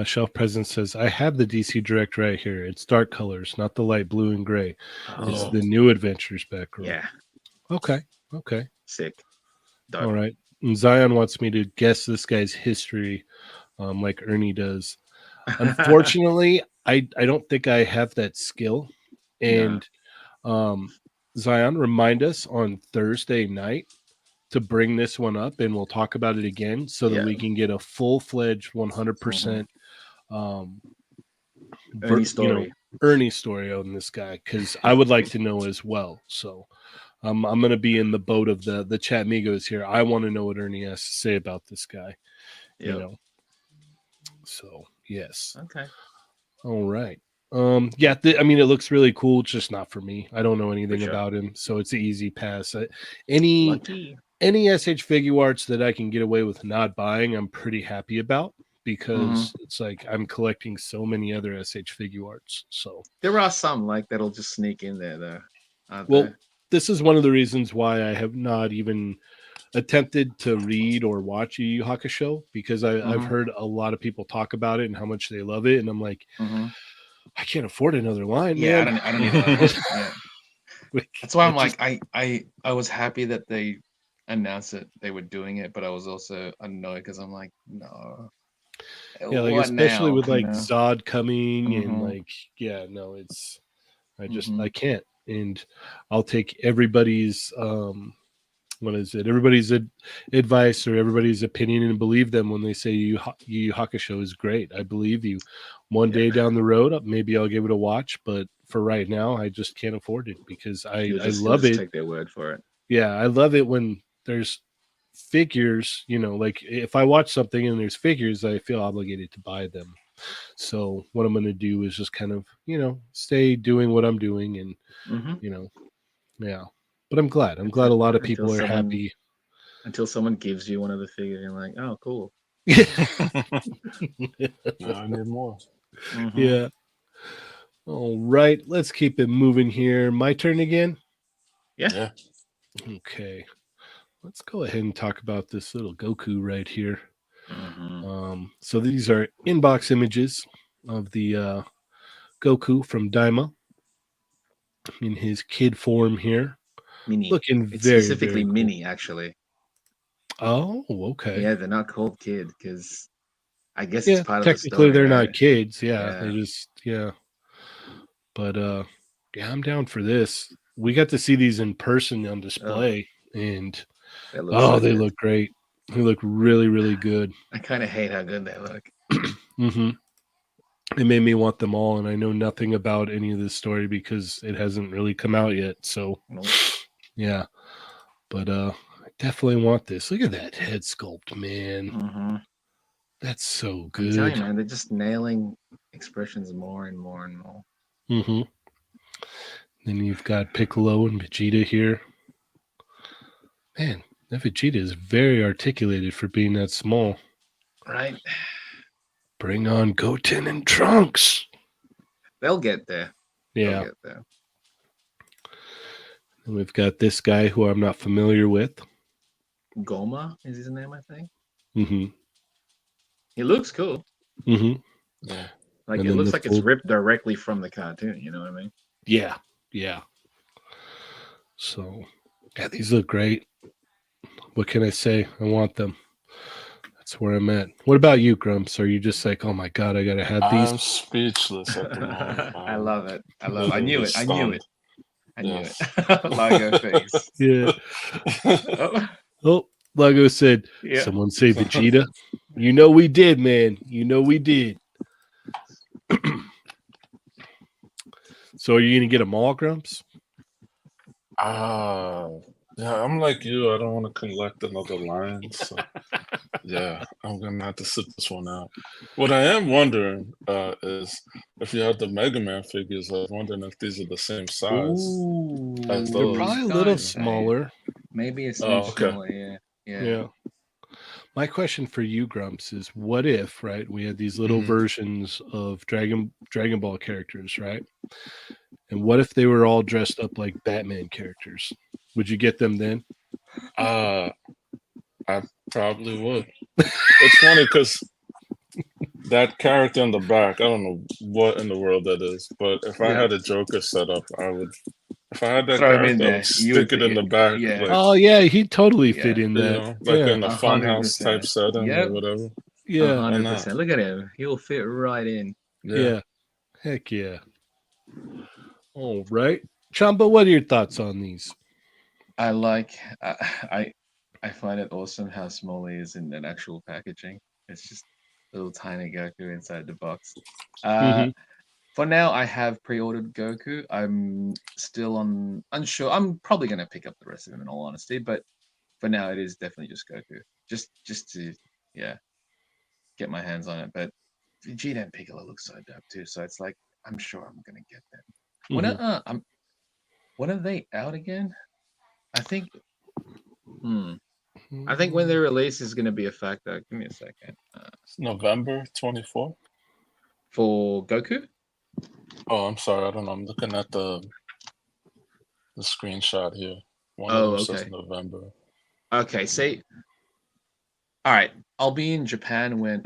Shelf Presence says, I have the DC Direct right here. It's dark colors, not the light blue and gray. It's Oh, the New Adventures back row. yeah. Okay. Okay. Sick. Dope. All right. And Zion wants me to guess this guy's history, like Ernie does. Unfortunately, I don't think I have that skill. And Zion, remind us on Thursday night to bring this one up, and we'll talk about it again so that we can get a full-fledged 100% Ernie story. Ernie story on this guy, because I would like to know as well. So I'm going to be in the boat of the Chatmigos here. I want to know what Ernie has to say about this guy. Yep. You know. So yes. Okay. All right. Yeah, I mean, it looks really cool. It's just not for me. I don't know anything about him, so it's an easy pass. Any SH figure arts that I can get away with not buying, I'm pretty happy about, because it's like I'm collecting so many other SH figure arts. So there are some like that'll just sneak in there, though. Well, this is one of the reasons why I have not even attempted to read or watch Yu Yu Hakusho, because I've heard a lot of people talk about it and how much they love it, and I'm like, I can't afford another line, man. I don't need that. Yeah. That's why I'm like, I was happy that they announced that they were doing it, but I was also annoyed because I'm like, no. Yeah, like especially with like Zod coming and like, yeah, no, it's I can't. And I'll take everybody's everybody's advice or everybody's opinion and believe them when they say Yu Yu Hakusho is great. I believe you. One day down the road, maybe I'll give it a watch, but for right now, I just can't afford it, because I love it. Take their word for it. Yeah, I love it when there's figures, like if I watch something and there's figures, I feel obligated to buy them. So what I'm going to do is just kind of, stay doing what I'm doing, and, yeah. But I'm glad a lot of people are happy. Until someone gives you one of the figures, you're like, oh, cool. I need more. Yeah. All right, let's keep it moving here. My turn again? Yeah. Okay. Let's go ahead and talk about this little Goku right here. So these are inbox images of the Goku from Daima in his kid form here. Mini. Looking it's very, specifically very mini, actually. Oh, okay. Yeah, they're not called kid because I guess it's part of the story. Technically, they're not kids. Yeah, they just But yeah, I'm down for this. We got to see these in person on display, and they look great. They look really, really good. I kind of hate how good they look. It made me want them all, and I know nothing about any of this story because it hasn't really come out yet. So, yeah, but I definitely want this. Look at that head sculpt, man. That's so good. I'm telling you, man, they're just nailing expressions more and more and more. Then you've got Piccolo and Vegeta here. Man, that Vegeta is very articulated for being that small. Right. Bring on Goten and Trunks. They'll get there. Yeah. They'll get there. And we've got this guy who I'm not familiar with. Goma is his name, I think. He looks cool. Yeah. Like, it looks like it's ripped directly from the cartoon, you know what I mean? Yeah. Yeah. So, yeah, these look great. What can I say? I want them. That's where I'm at. What about you, Grumps? Are you just like, oh my God, I got to have these? I'm speechless at the moment. I love it. I knew it. I knew it. Lago face. Yeah. Oh, Lago said, someone say Vegeta. You know we did, man. You know we did. So are you going to get them all, Grumps? Yeah, I'm like you. I don't want to collect another line. So, yeah, I'm going to have to sit this one out. What I am wondering is if you have the Mega Man figures, I'm wondering if these are the same size as those. They're probably a little smaller. Maybe it's smaller, yeah. My question for you, Grumps, is what if, right? We had these little Mhm. versions of Dragon Ball characters, right? And what if they were all dressed up like Batman characters? Would you get them then? Uh, I probably would. It's funny because that character in the back, I don't know what in the world that is, but if I Yeah. had a Joker set up, I would. If I had that Throw him in character, I there. would You would stick it in pick the it. back, Yeah. like Oh yeah, he totally fit Yeah. in you that. know, like Yeah, in a funhouse type 100%. setting or Yep. whatever. yeah, Why not? 100%. Look at him. He'll fit right in. Yeah. yeah. Heck yeah. All right, Chamba, what are your thoughts on these? I like. I I find it awesome how small he is in that actual packaging. It's just a little tiny Goku inside the box. Uh, Mm-hmm. for now, I have pre-ordered Goku. I'm still unsure. I'm probably gonna pick up the rest of them in all honesty, but for now, it is definitely just Goku. Just to yeah get my hands on it. But Vegeta and Piccolo look so dope too. So it's like I'm sure I'm gonna get them. Mm-hmm. When are they out again? I think. Hmm. I think when the release is going to be a factor. Give me a second. It's November 24th. For Goku? Oh, I'm sorry. I don't know. I'm looking at the screenshot here. One of Oh, them says okay. November. Okay, see. All right. I'll be in Japan when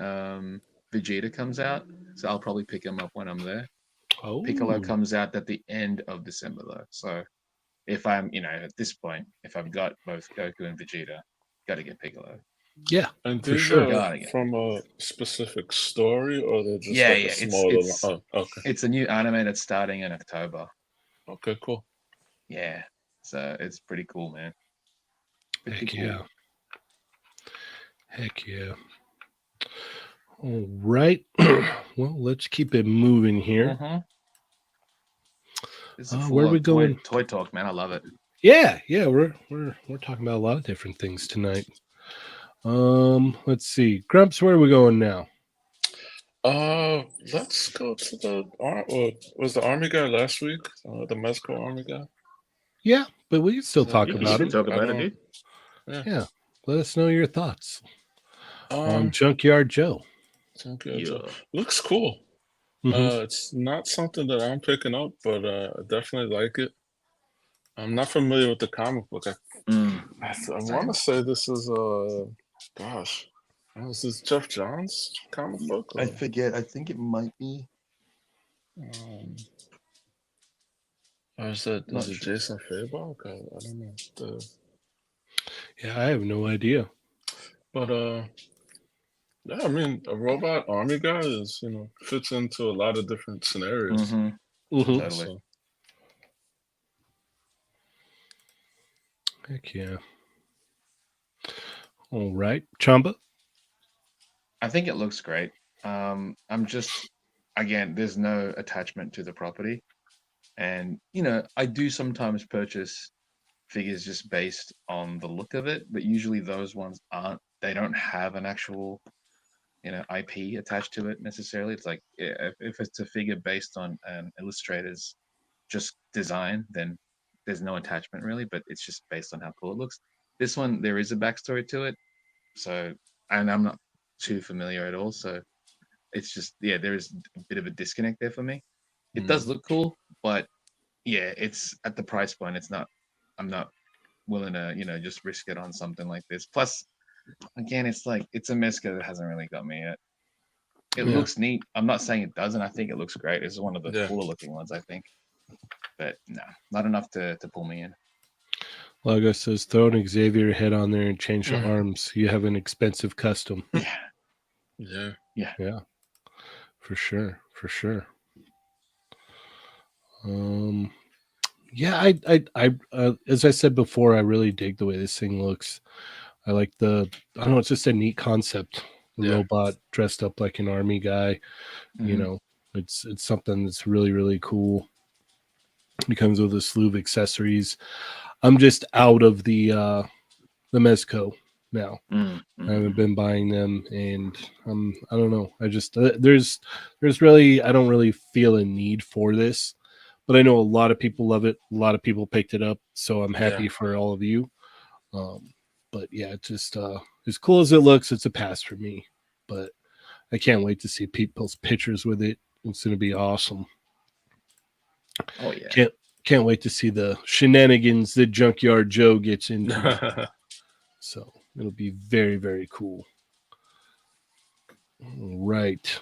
Vegeta comes out, so I'll probably pick him up when I'm there. Piccolo Oh, comes out at the end of December though. So if I'm, at this point, if I've got both Goku and Vegeta, got to get Piccolo. yeah, And for these sure. are Gotta get from Piccolo. a specific story, or they're just Yeah, like a yeah. It's smaller. it's Oh, okay. it's a new anime that's starting in October. Okay, cool. Yeah. So it's pretty cool, man. Pretty Heck cool. yeah. Heck yeah. All right. Well, let's keep it moving here. Mm-hmm. This is a Where are we full-on going? toy talk, man. I love it. Yeah, we're talking about a lot of different things tonight. Let's see. Grumps, where are we going now? Let's go to the was the army guy last week? The Mezco army guy. Yeah, but we can still So, talk You about can him. talk I about it, don't. dude. Yeah. Yeah. Let us know your thoughts on Um. Junkyard Joe. Thank you, Joe. Yeah. Looks cool. Mm-hmm. It's not something that I'm picking up, but I definitely like it. I'm not familiar with the comic book. I want Same. to say this is gosh, this is Jeff Johns' comic book, I or forget. I think it might be. um, or is it Not sure. Jason Fabok? I don't know. Yeah, I have no idea. But yeah, I mean, a robot army guy is fits into a lot of different scenarios. Mm-hmm. Mm-hmm. Totally. So Heck yeah. All right. Chamba? I think it looks great. I'm just, again, there's no attachment to the property, and I do sometimes purchase figures just based on the look of it, but usually those ones aren't. They don't have an actual IP attached to it necessarily. It's like if it's a figure based on an illustrator's just design, then there's no attachment really, but it's just based on how cool it looks. This one, there is a backstory to it, so and I'm not too familiar at all, so it's just there is a bit of a disconnect there for me. It does look cool, but yeah, it's at the price point. It's not. I'm not willing to just risk it on something like this. Plus, again, it's like it's a Mesca that hasn't really got me yet. It Yeah. looks neat. I'm not saying it doesn't. I think it looks great. It's one of the yeah, cooler looking ones, I think. But no, not enough to pull me in. Lago says throw an Xavier head on there and change the Mm. arms. You have an expensive custom. Yeah, yeah. Yeah, for sure. For sure. Um, yeah, as I said before, I really dig the way this thing looks. I like I don't know, it's just a neat concept. The Yeah. robot dressed up like an army guy. You Mhm. know, it's something that's really, really cool. It comes with a slew of accessories. I'm just out of the Mezco now. I haven't been buying them, and I don't know. I just there's really I don't really feel a need for this, but I know a lot of people love it. A lot of people picked it up, so I'm happy Yeah. for all of you. But yeah, it just as cool as it looks, it's a pass for me. But I can't wait to see people's pictures with it. It's going to be awesome. Oh yeah. Can't wait to see the shenanigans that Junkyard Joe gets into. So it'll be very, very cool. All right.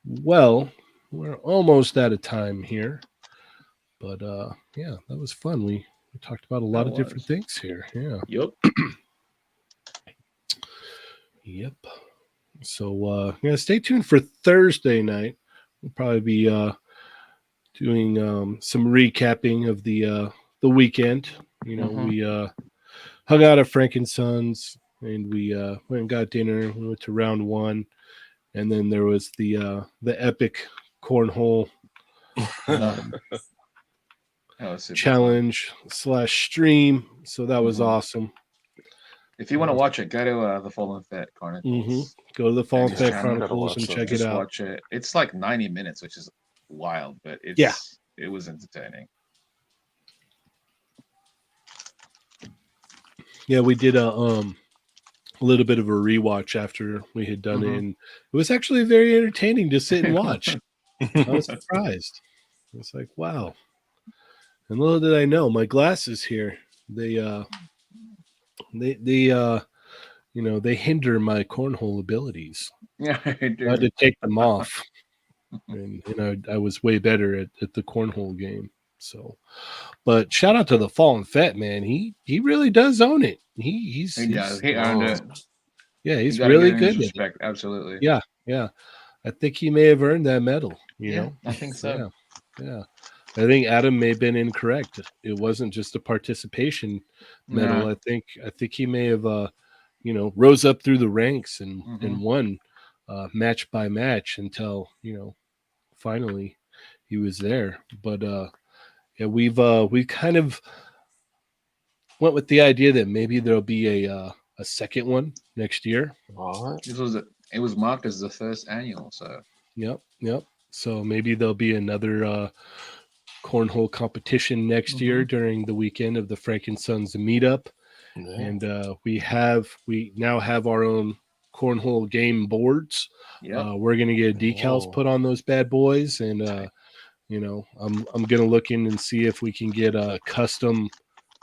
Well, we're almost out of time here. But yeah, that was fun. We talked about a lot of different things here. Yeah. Yup. Yep. So yeah, stay tuned for Thursday night. We'll probably be doing some recapping of the weekend. You know, we hung out at Frankensons and we went and got dinner. We went to round one, and then there was the epic cornhole challenge / stream. So that was awesome. If you want to watch it, go to the Fallen Fat Chronicles. Go to the Fallen Fat channel. Chronicles and check it out. Watch it. It's like 90 minutes, which is wild, but it was entertaining. Yeah, we did a little bit of a rewatch after we had done it, and it was actually very entertaining to sit and watch. I was surprised. I was like, wow. And little did I know, my glasses here, they they hinder my cornhole abilities. Yeah, I had to take them off. And I was way better at the cornhole game. So, but shout out to the Fallen Fat man. He really does own it. He does. He owned it. Yeah, he's really good. Respect. Absolutely. Yeah. I think he may have earned that medal. You know, I think so. Yeah. I think Adam may have been incorrect. It wasn't just a participation medal. I think he may have rose up through the ranks and won match by match until finally he was there. But yeah, we kind of went with the idea that maybe there'll be a second one next year. It was marked as the first annual, so yep. So maybe there'll be another cornhole competition next year during the weekend of the Frankensons meetup. And we now have our own cornhole game boards. We're gonna get decals put on those bad boys, and I'm gonna look in and see if we can get custom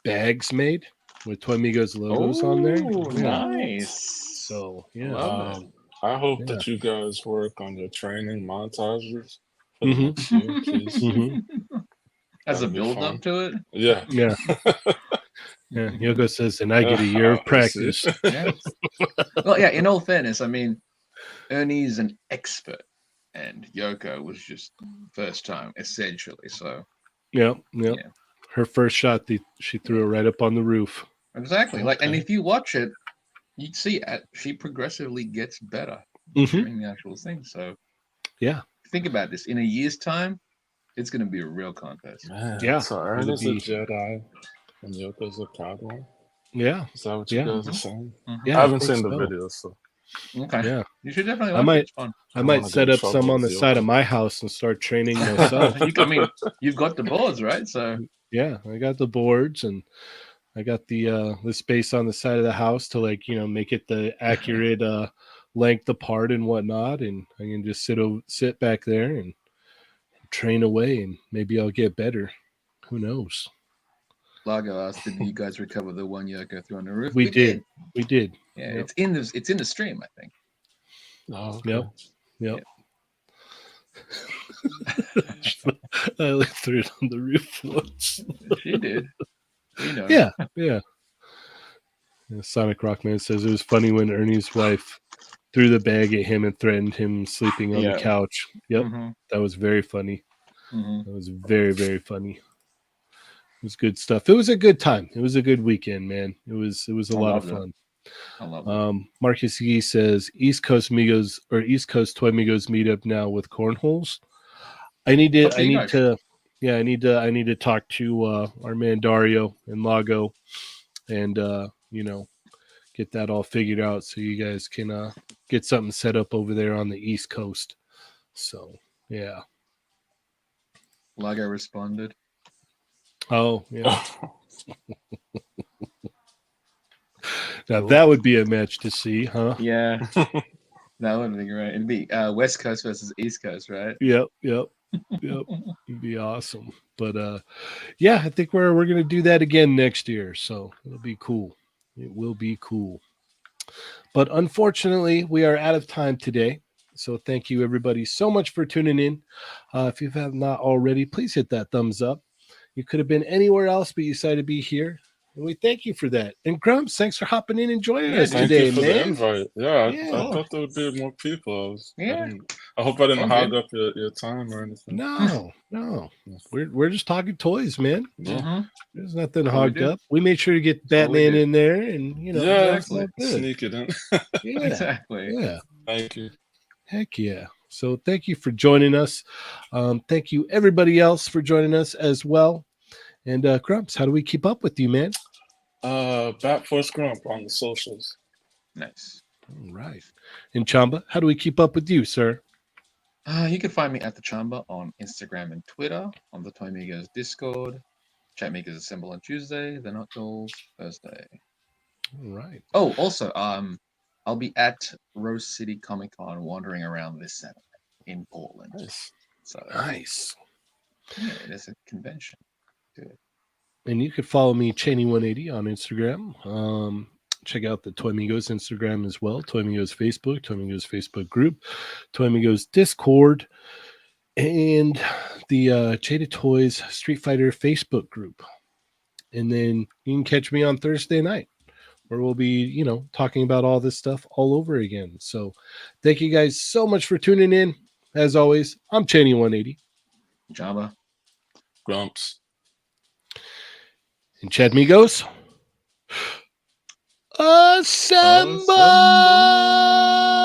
bags made with Chatmigos logos on there. Nice. So yeah, I hope that you guys work on your training montages for the next year, please. As a build up to it. Yeah. Yeah, Yoko says, and I get a year of practice. Well, yeah, in all fairness, I mean, Ernie's an expert, and Yoko was just first time, essentially. So, yeah. Her first shot, she threw it right up on the roof. Exactly. Like, and if you watch it, you'd see she progressively gets better during the actual thing. So, yeah, think about this. In a year's time, it's going to be a real contest. Man, yeah. So Ernest is a Jedi and Yoko's a Padawan. Yeah. Is that what you guys are saying? Yeah, I haven't seen the video, so. Okay. Yeah. You should definitely watch it. I might set up some on the side of my house and start training myself. I mean, you've got the boards, right? So yeah, I got the boards and I got the space on the side of the house to make it the accurate length apart and whatnot, and I can just sit back there and train away, and maybe I'll get better. Who knows? Lago asked, "Did you guys recover the one Yoko threw on the roof?" We did. Yeah, yep. It's in the stream, I think. Oh, okay. Yep. I threw it on the roof once. She did. You know. Yeah. Sonic Rockman says it was funny when Ernie's wife threw the bag at him and threatened him sleeping on the couch. Yep, that was very funny. That was very, very funny. It was good stuff. It was a good time. It was a good weekend, man. It was a lot of fun. I love it. Marcus Yee says East Coast Migos or East Coast Toy Migos meetup now with cornholes. I need to talk to our man Dario and Lago and get that all figured out so you guys can get something set up over there on the East Coast. So yeah. Lago responded. Oh yeah. Now Cool. that would be a match to see, huh? Yeah, that would be great. It'd be West Coast versus East Coast, right? Yep. It'd be awesome. But yeah, I think we're gonna do that again next year. So it'll be cool. It will be cool. But unfortunately, we are out of time today. So thank you everybody so much for tuning in. If you have not already, please hit that thumbs up. You could have been anywhere else, but you decided to be here. And we thank you for that. And Grumps, thanks for hopping in and joining Yeah, us dude. Thank you today, for the man. invite. Yeah, I Yeah. thought there would be more people. Yeah. I hope I didn't All hog good. up your time or anything. No. We're just talking toys, man. Yeah. Mm-hmm. There's nothing That's what we hogged do. up. We made sure to get That's what we Batman do. in there, and Yeah, it's all good. sneak it in. Yeah, Exactly. yeah. Thank you. Heck yeah. So thank you for joining us. Thank you everybody else for joining us as well. And Grumps, how do we keep up with you, man? Bat Force Grump on the socials. Nice. All right. And Chamba, how do we keep up with you, sir? You can find me at the Chamba on Instagram and Twitter, on the Toymigos Discord. Chatmigos assemble on Tuesday, the Nut Dolls Thursday. All right. Oh, also, I'll be at Rose City Comic Con wandering around this Saturday in Portland. Nice. So Nice. yeah, there's a convention. Do it. And you could follow me, Cheney180, on Instagram. Check out the Toy Migos Instagram as well, Toy Migos Facebook group, Toy Migos Discord, and the Jada Toys Street Fighter Facebook group. And then you can catch me on Thursday night, where we'll be, talking about all this stuff all over again. So thank you guys so much for tuning in. As always, I'm Cheney180. Java. Grumps. And Chatmigos. Assemble! Assemble!